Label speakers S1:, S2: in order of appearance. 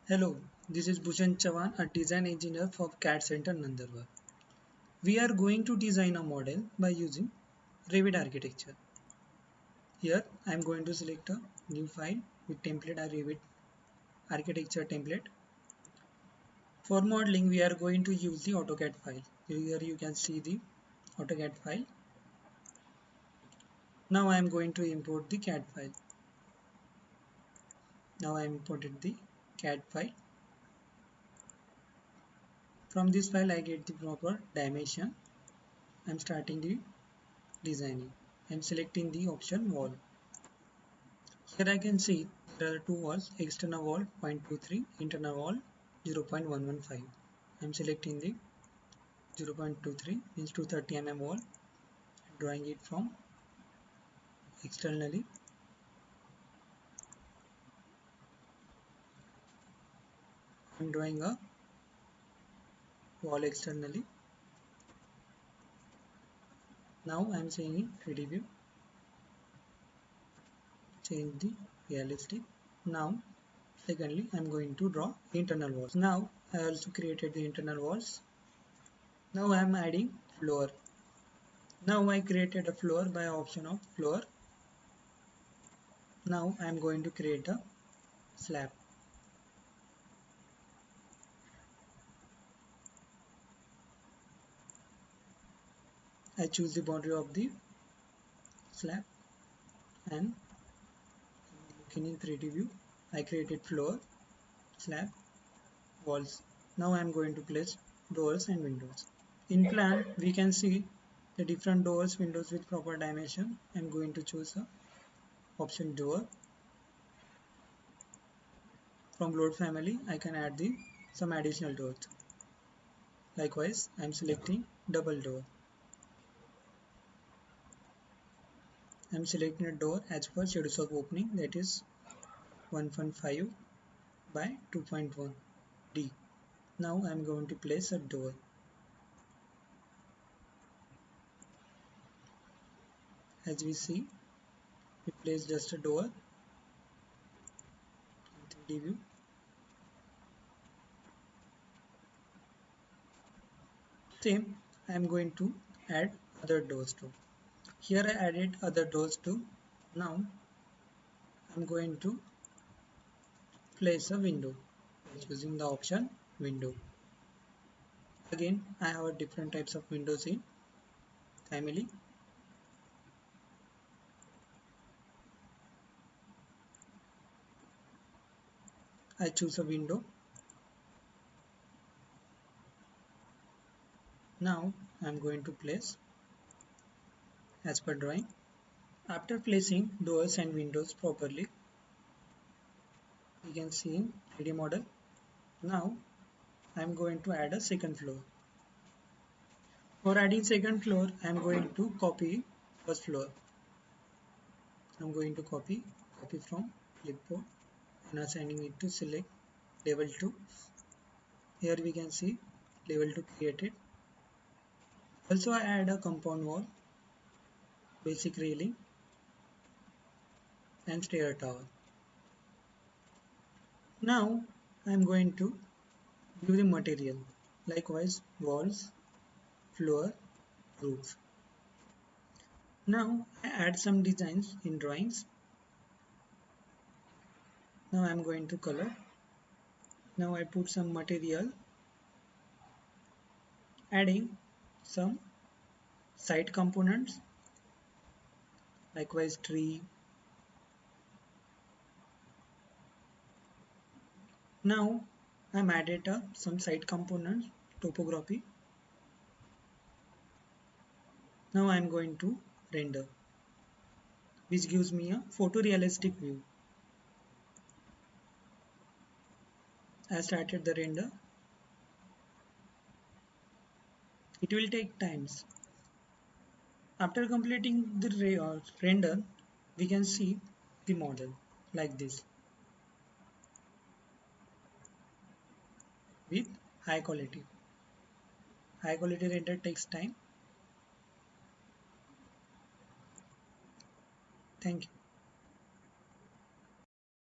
S1: Hello, this is Bhushan Chavan, a design engineer for CAD Center Nandanvan. We are going to design a model by using Revit architecture. Here I am going to select a new file with template or Revit architecture template. For modeling we are going to use the AutoCAD file. Here you can see the AutoCAD file. Now I am going to import the CAD file. Now I imported the CAD file. From this file I get the proper dimension. I am starting the designing. I am selecting the option wall. Here I can see there are two walls, external wall 0.23, internal wall 0.115. I am selecting the 0.23 means 230 mm wall, drawing it from externally. I am drawing a wall externally. Now I am saying in 3D view, change the realistic. Now secondly I am going to draw internal walls. Now I also created the internal walls. Now I am adding floor. Now I created a floor by option of floor. Now I am going to create a slab. I choose the boundary of the slab and looking in 3D view I created floor, slab, walls. Now I am going to place doors and windows. In plan we can see the different doors, windows with proper dimension. I am going to choose a option door. From load family I can add the some additional doors. Likewise I am selecting double door. I am selecting a door as per schedules of opening, that is 1.5 by 2.1 D. Now I am going to place a door. As we see, we place just a door in 3D view. Same, I am going to add other doors too. Here I added other doors too. Now I am going to place a window using the option window. Again I have different types of windows in family. I choose a window. Now I am going to place as per drawing. After placing doors and windows properly, you can see in 3D model. Now I am going to add a second floor. For adding second floor, I am going to copy first floor. I am going to copy from clipboard and assigning it to select level 2. Here we can see level 2 created. Also I add a compound wall, basic railing and stair tower. Now I am going to give the material, likewise walls, floor, roof. Now I add some designs in drawings. Now I am going to color. Now I put some material, adding some side components, likewise tree. Now I am added some side components, topography. Now I am going to render, which gives me a photorealistic view. I started the render. It will take times. After completing the render, we can see the model like this with high quality. High quality render takes time. Thank you.